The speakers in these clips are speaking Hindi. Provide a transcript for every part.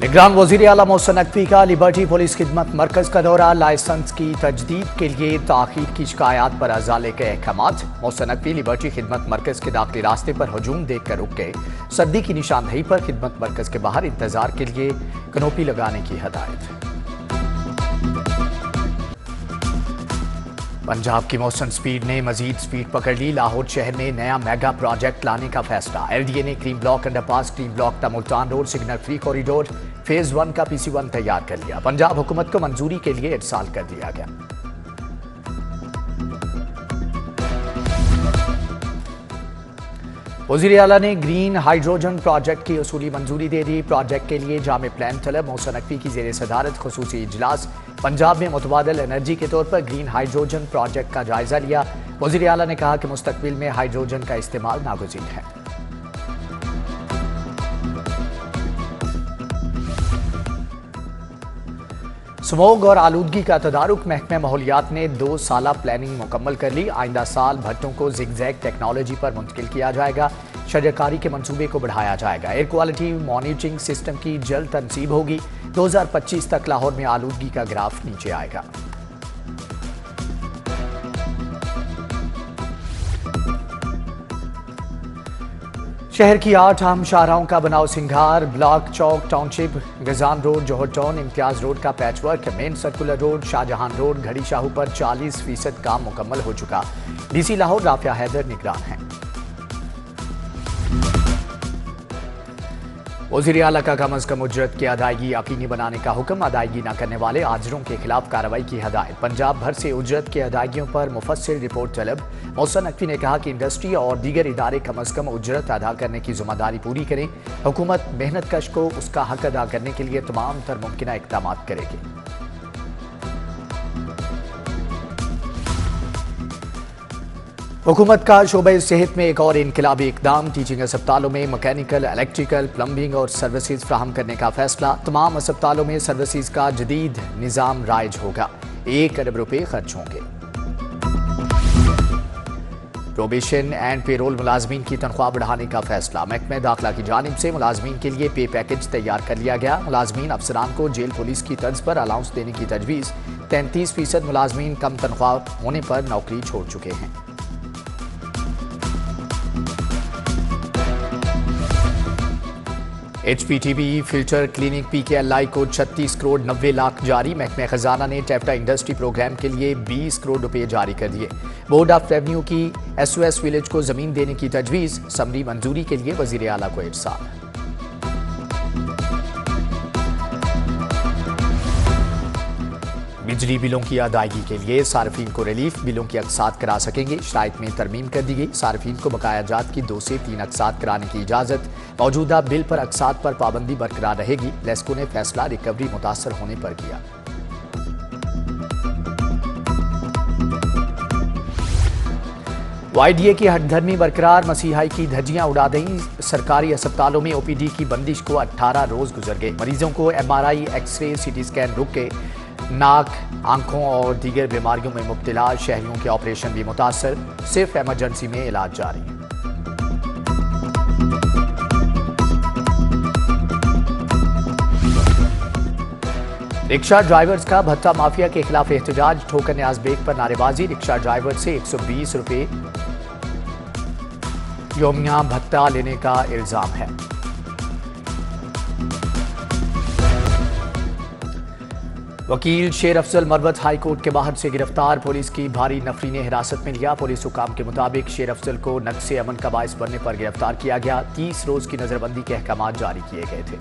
निगरान वज़ीर आला मोहसिन नकवी का लिबर्टी पुलिस खिदमत मरकज का दौरा। लाइसेंस की तजदीद के लिए ताखीर की शिकायत पर अजाले के अहकामात। मोहसिन नकवी लिबर्टी खिदमत मरकज के दाखिली रास्ते पर हजूम देखकर रुक गए। सर्दी की निशानदेही पर खिदमत मरकज के बाहर इंतजार के लिए कनोपी लगाने की हदायत। पंजाब की मौसम स्पीड ने मजीद स्पीड पकड़ ली। लाहौर शहर में नया मेगा प्रोजेक्ट लाने का फैसला। LDA ने cream block, underpass, cream block, Multan road, signal free corridor phase 1 का PC1 तैयार कर लिया। पंजाब हुकूमत को मंजूरी के लिए इरसाल कर दिया गया। वज़ीर आला ने ग्रीन हाइड्रोजन प्रोजेक्ट की उसूली मंजूरी दे दी। प्रोजेक्ट के लिए जामे प्लान तलब। मोहसिन नकवी की जेर सदारत खुसूसी इजलास। पंजाब में मुतबादल एनर्जी के तौर पर ग्रीन हाइड्रोजन प्रोजेक्ट का जायजा लिया। वज़ीर आला ने कहा कि मुस्तकबिल में हाइड्रोजन का इस्तेमाल नागुज़ीर है। स्मोग और आलूदगी का तदारुक। महकमा माहौलियात ने 2 साला प्लानिंग मुकम्मल कर ली। आइंदा साल भट्टों को जिगजैग टेक्नोलॉजी पर मुंतकिल किया जाएगा। शजरकारी के मंसूबे को बढ़ाया जाएगा। एयर क्वालिटी मॉनिटरिंग सिस्टम की जल्द तनसीब होगी। 2025 तक लाहौर में आलूदगी का ग्राफ नीचे आएगा। शहर की 8 अहम शाहराहों का बनाओ सिंगार। ब्लॉक चौक, टाउनशिप, गजान रोड, जौहर टाउन, इम्तियाज रोड का patchwork. Main circular road, Shah Jahan road, घड़ी शाहू पर 40% काम मुकम्मल हो चुका। DC लाहौर राफिया हैदर निगरान हैं। वज़ीर आला का कम अज़ कम उजरत की अदायगी यकीनी बनाने का हुक्म। अदायगी न करने वाले आजरों के खिलाफ कार्रवाई की हदायत। पंजाब भर से उजरत की अदायगियों पर मुफस्सिल रिपोर्ट तलब। मोहसिन नकवी ने कहा कि इंडस्ट्री और दीगर इदारे कम अज़ कम उजरत अदा करने की जिम्मेदारी पूरी करें। हुकूमत मेहनत कश को उसका हक अदा करने के लिए तमाम तर मुमकिन इक़दाम करेगी। हुकूमत का शोबे सेहत में एक और इनकलाबी इकदाम। टीचिंग अस्पतालों में मैकेनिकल, इलेक्ट्रिकल, प्लम्बिंग और सर्विसेज फ्राहम करने का फैसला। तमाम अस्पतालों में सर्विसेज का जदीद निज़ाम राइज होगा। 1 अरब रुपए खर्च होंगे। प्रोबेशन एंड पेरोल मुलाजमीन की तनख्वाह बढ़ाने का फैसला। महकमा दाखिला की जानिब से मुलाजमीन के लिए पे पैकेज तैयार कर लिया गया। मुलाजमीन अफसरान को जेल पुलिस की तर्ज पर अलाउंस देने की तजवीज़। 33% मुलाजमीन कम तनख्वाह होने पर नौकरी छोड़ चुके हैं। HPTB फिल्टर क्लिनिक PKLI को 36 करोड़ 90 लाख जारी। महकमा खजाना ने टेप्टा इंडस्ट्री प्रोग्राम के लिए 20 करोड़ रुपए जारी कर दिए। बोर्ड ऑफ रेवेन्यू की SOS विलेज को जमीन देने की तजवीज़। समरी मंजूरी के लिए वज़ीर आला को इरसाल। बिजली बिलों की अदायगी के लिए सार्फिन को रिलीफ। बिलों की अक़सात करा सकेंगे। शराइत में तरमीम कर दी गई। सार्फिन को बकाया जात की 2 से 3 अक़सात कराने की इजाज़त। मौजूदा बिल पर अक़सात पर पाबंदी बरकरार रहेगी। लेस्को ने फैसला रिकवरी मुतासर होने पर किया। YDA की हठधर्मी बरकरार। मसीहाई की धज्जियां उड़ा दी। सरकारी अस्पतालों में OPD की बंदिश को 18 रोज गुजर गए। मरीजों को MRI, एक्सरे, CT स्कैन रुक गए। नाक, आंखों और दीगर बीमारियों में मुब्तला शहरियों के ऑपरेशन भी मुतासर। सिर्फ एमरजेंसी में इलाज जारी। रिक्शा ड्राइवर्स का भत्ता माफिया के खिलाफ एहतजाज। ठोकर न्याज बेग पर नारेबाजी। रिक्शा ड्राइवर से 120 रुपए योमिया भत्ता लेने का इल्जाम है। वकील शेर अफजल मरवत हाई कोर्ट के बाहर से गिरफ्तार। पुलिस की भारी नफरी ने हिरासत में लिया। पुलिस हुकाम के मुताबिक शेर अफजल को नक्शे अमन का बाइस बनने पर गिरफ्तार किया गया। 30 रोज की नजरबंदी के अहकाम जारी किए गए थे।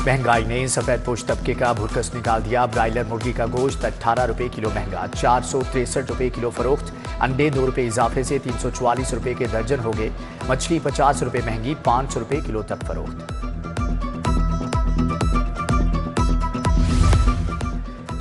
महंगाई ने सफेद पोश तबके का भुरकस निकाल दिया। ब्रायलर मुर्गी का गोश्त 18 रुपए किलो महंगा, 463 रुपए किलो फरोख्त। अंडे 2 रुपए इजाफे से 344 रुपए के दर्जन हो गए। मछली 50 रुपए महंगी, 500 रुपए किलो तक फरोख्त।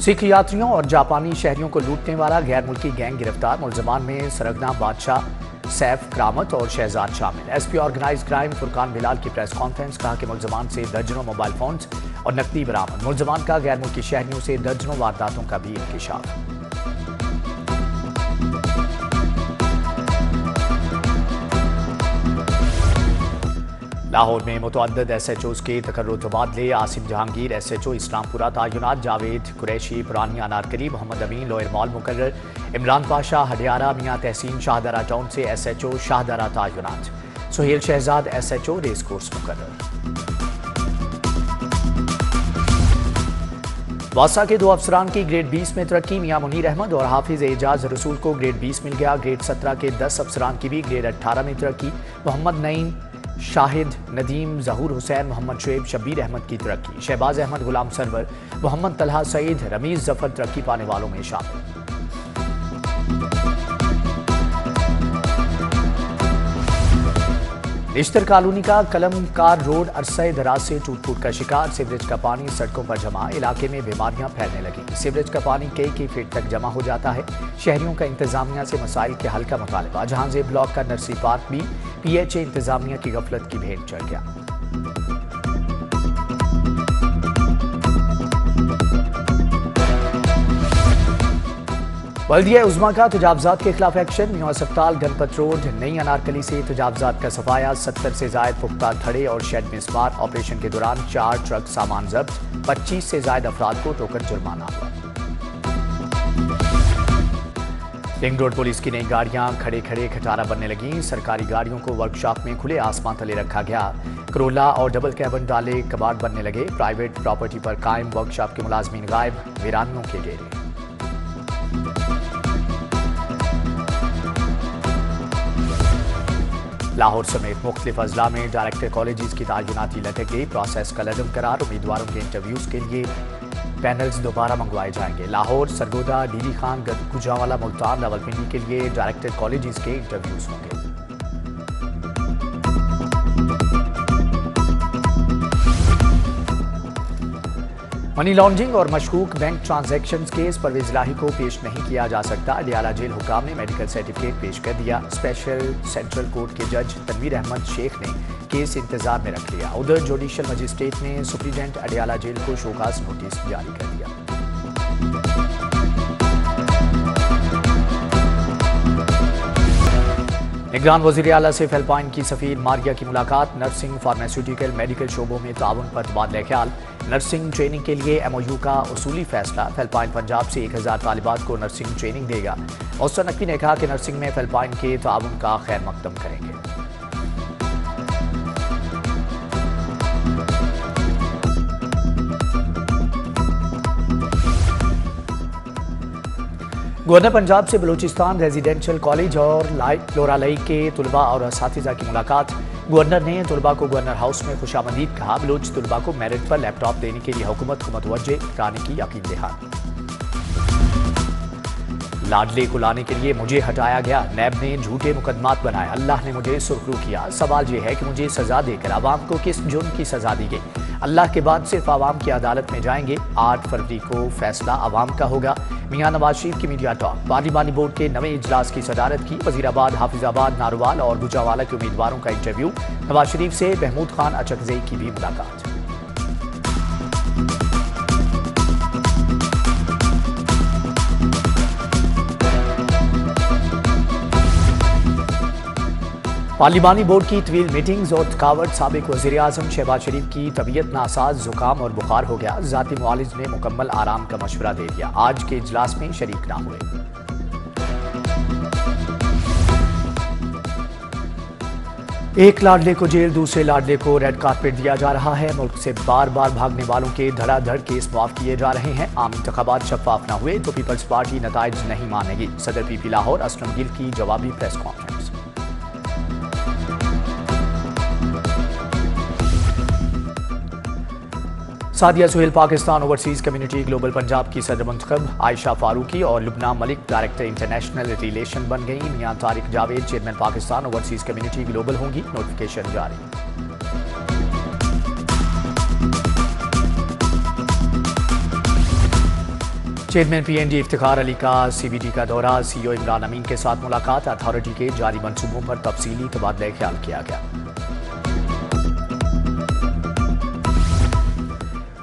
सिख यात्रियों और जापानी शहरियों को लूटने वाला गैर मुल्की गैंग गिरफ्तार। मुलजमान में सरगना बादशाह, सैफ करामत और शहजाद शामिल। SP organise crime Furqan Bilal की प्रेस कॉन्फ्रेंस। कहा कि मुलजमान से दर्जनों मोबाइल फोन्स और नकदी बरामद। मुलजमान का गैर मुल्की शहरियों से दर्जनों वारदातों का भी इंकिशाफ। लाहौर में मुतअद्दिद SHOs के तकर्रुर तबादले। आसिम जहांगीर SHO इस्लामपुरा तयनात, जावेद कुरैशी पुरानी अनारकली, मोहम्मद अमीन लोअर मॉल मुकर्रर, इमरान पाशा हडियारा, मियां तहसीन शाहदरा टाउन से SHO शाहदरा तयनात, Suhail Shahzad SHO Race Course मुकर्रर। वासा के 2 अफसरान की ग्रेड 20 में तरक्की। मियां मुनीर अहमद और हाफिज एजाज रसूल को ग्रेड 20 मिल गया। ग्रेड 17 के 10 अफसरान की भी ग्रेड 18 में तरक्की। मोहम्मद नईम, शाहिद, नदीम, जहूर हुसैन, मोहम्मद शुएब, शब्बीर अहमद की तरक्की। शहबाज अहमद, गुलाम सरवर, मोहम्मद तलहा सईद, रमीज जफर तरक्की पाने वालों में शामिल। इश्तर कॉलोनी का कलमकार रोड अरसे दराज से टूट फूट का शिकार। सीवरेज का पानी सड़कों पर जमा, इलाके में बीमारियां फैलने लगी। सीवरेज का पानी कई फीट तक जमा हो जाता है। शहरियों का इंतजामिया से मसाइल के हल का मुतालबा। जहांजे ब्लॉक का नर्सरी पार्क भी PHA इंतजामिया की गफलत की भेंट चढ़ गया। बल्दिया उज़्मा का तजावजात के खिलाफ एक्शन। न्यू अस्पताल, गणपत रोड, नई अनारकली से तजावजात का सफाया। 70 से जायद पुख्ता धड़े और शेड में स्मार। ऑपरेशन के दौरान 4 ट्रक सामान जब्त। 25 से जायद अफराद को टोकन जुर्माना हुआ। रिंग रोड पुलिस की नई गाड़ियां खड़े खड़े खटारा बनने लगी। सरकारी गाड़ियों को वर्कशॉप में खुले आसमान तले रखा गया। करोला और डबल कैबिन डाले कबाड़ बनने लगे। प्राइवेट प्रॉपर्टी पर कायम वर्कशॉप के मुलाजमीन गायब, वीरानियों के घेरे। लाहौर समेत मुख्तलिफ अजला में डायरेक्टर कॉलेजेस की तैनाती लटक गई। प्रोसेस का लदम करार। उम्मीदवारों के इंटरव्यूज के लिए पैनल्स दोबारा मंगवाए जाएंगे। लाहौर, सरगोदा, डीडी खान, गुजरांवाला, मुल्तान, रावलपिंडी के लिए डायरेक्टर कॉलेजेस के इंटरव्यूज होंगे। मनी लॉन्ड्रिंग और मशकूक बैंक ट्रांजैक्शंस केस परवेज इलाही को पेश नहीं किया जा सकता। अडियाला जेल हुकाम ने मेडिकल सर्टिफिकेट पेश कर दिया। स्पेशल सेंट्रल कोर्ट के जज तनवीर अहमद शेख ने केस इंतजार में रख लिया। उधर जुडिशल मजिस्ट्रेट ने सुप्रीडेंट अडियाला जेल को शोकास नोटिस जारी कर दिया। निगरान वज़ीर आला से फिलिपाइन की सफीर मारिया की मुलाकात। नर्सिंग, फार्मास्यूटिकल, मेडिकल शोबों में ताउन पर तबादला ख्याल। नर्सिंग ट्रेनिंग के लिए MOU का उसूली फैसला। फिलिपाइन पंजाब से 1000 तालिबात को नर्सिंग ट्रेनिंग देगा। मौसम नकवी ने कहा कि नर्सिंग में फिलिपाइन के ताउन का खैर मकदम करेंगे। गवर्नर पंजाब से बलूचिस्तान रेजिडेंशियल कॉलेज और लोरालई के तुलबा और असातिज़ा की मुलाकात। गवर्नर ने तुलबा को गवर्नर हाउस में खुशामदीद कहा। बलूच तुलबा को मेरिट पर लैपटॉप देने के लिए हुकूमत को मुतवज्जे कराने की यकीन दहानी। लाडले को लाने के लिए मुझे हटाया गया। नैब ने झूठे मुकदमात बनाए। अल्लाह ने मुझे सुरखरू किया। सवाल यह है कि मुझे सजा देकर आवाम को किस जुर्म की सजा दी गई। अल्लाह के बाद सिर्फ आवाम की अदालत में जाएंगे। 8 फरवरी को फैसला आवाम का होगा। मियां नवाज शरीफ की मीडिया टॉक। पार्लिमानी बोर्ड के नवे इजलास की सदारत की। वजीराबाद, हाफिजाबाद, नारोवाल और गुजरांवाला के उम्मीदवारों का इंटरव्यू। नवाज शरीफ से महमूद खान अचकजई की भी मुलाकात। पार्लिमानी बोर्ड की तवील मीटिंग्स और थकावट। साबिक वज़ीर आज़म शहबाज शरीफ की तबीयत नासाज, जुकाम और बुखार हो गया। ज़ाती मुआलिज ने मुकम्मल आराम का मशवरा दे दिया। आज के इजलास में शरीक ना हुए। एक लाडले को जेल, दूसरे लाडले को रेड कार्पेट दिया जा रहा है। मुल्क से बार बार भागने वालों के धड़ाधड़ केस माफ किए जा रहे हैं। आम इंतखाबात शफाफ न हुए तो पीपल्स पार्टी नताइज नहीं मानेगी। सदर PP लाहौर असलम गिल की जवाबी press conference. Sadia Suhail Pakistan overseas community global Punjab की सदर मुंतखब। आयशा फारूकी और Lubna Malik director international relation बन गई। Mian Tariq Javed chairman Pakistan overseas community global होंगी। नोटिफिकेशन जारी। चेयरमैन PNG इफ्तिखार अली का CBD का दौरा। CEO इमरान अमीन के साथ मुलाकात। अथॉरिटी के जारी मंसूबों पर तफसीली तबादला ख्याल किया गया।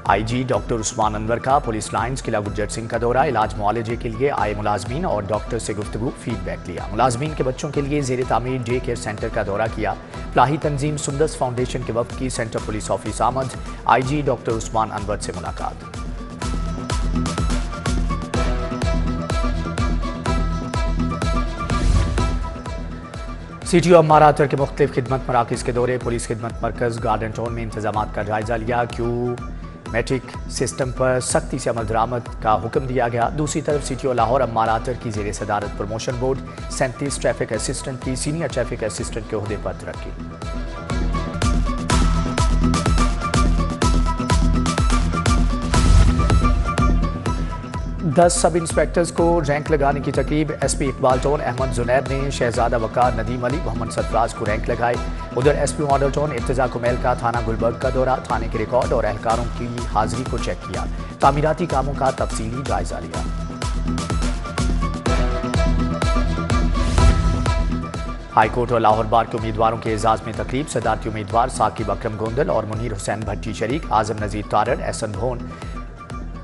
आईजी डॉक्टर उस्मान अनवर का पुलिस लाइन्स किला गुज्जर सिंह का दौरा, इलाज मुआलजे के लिए आए मुलाजमीन और डॉक्टर से गुफ्तगू, फीडबैक लिया। मुलाजमीन के बच्चों के लिए जेर तामीर डे केयर सेंटर का दौरा किया। फलाही तंजीम सुंदस फाउंडेशन के वफ्द की सेंटर पुलिस ऑफिस आमद, आईजी डॉक्टर उस्मान अनवर से मुलाकात। CTO अम्मार आतर के मुख्तलिफ खिदमत मराकज़ के दौरे, पुलिस खिदमत मरकज़ गार्डन टाउन में इंतजाम का जायजा लिया। क्यूमेटिक सिस्टम पर सख्ती से अमल दरामद का हुक्म दिया गया। दूसरी तरफ CTO लाहौर अम्मार आतर की ज़ेर सदारत प्रमोशन बोर्ड, 37 ट्रैफिक असिस्टेंट की सीनियर ट्रैफिक असिस्टेंट के ओहदे पर तरक्की। 10 सब इंस्पेक्टर्स को रैंक लगाने की तकरीब, SP इकबाल टाउन अहमद जुनैद ने शहजादा वकार, नदीम अली, मोहम्मद सरफराज को रैंक लगाए। उधर SP मॉडल टाउन इर्तिजा कुमैल का थाना गुलबर्ग का दौरा, थाने के रिकॉर्ड और एहलकारों की हाजिरी को चेक किया। तामीराती कामों का तफसीली जायजा लिया। हाईकोर्ट और लाहौर बार के उम्मीदवारों के एजाज में तकरीब, सदारती उम्मीदवार साकिब अकरम गोंदल और मुनीर हुसैन भट्टी शरीक, आजम नजीर तारड़, एहसन भोन,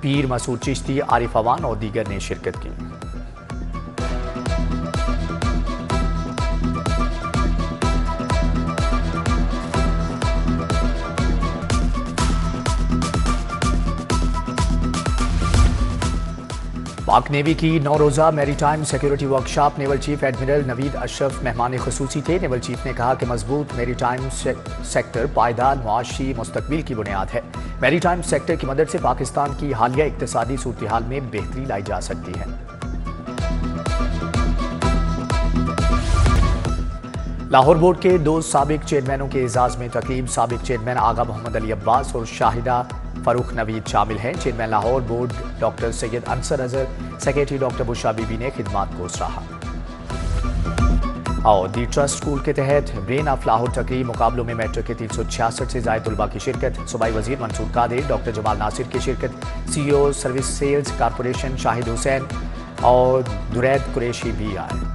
पीर मसूद चिश्ती, आरिफ अवान और दीगर ने शिरकत की। पाक नेवी की 9 रोज़ा maritime security workshop, naval chief admiral Naveed Ashraf मेहमान खुसूसी थे। नेवल चीफ ने कहा कि मजबूत मैरीटाइम सेक्टर पायदार मुआशी मुस्तकबिल की बुनियाद है। मैरीटाइम सेक्टर की मदद से पाकिस्तान की हालिया इक्तिसादी सूरत हाल में बेहतरी लाई जा सकती है। लाहौर बोर्ड के 2 साबिक चेयरमैनों के एजाज में तकरीब, साबिक चेयरमैन आगा मोहम्मद अली अब्बास और शाहिदा फरूख नवीद शामिल हैं। Chairman Lahore board doctor Syed Ansar Azhar, secretary doctor Bushra Bibi ने खिदमात को सराहा। और दी ट्रस्ट स्कूल के तहत ब्रेन ऑफ लाहौर तकरीब, मुकाबलों में मेट्रिक के 366 से ज़ायद तलबा की शिरकत, सूबाई वजीर मंसूर कादिर, डॉक्टर जमाल नासिर की शिरकत, CEO service sales corporation Shahid Hussain और दुरैद कुरैशी भी आए।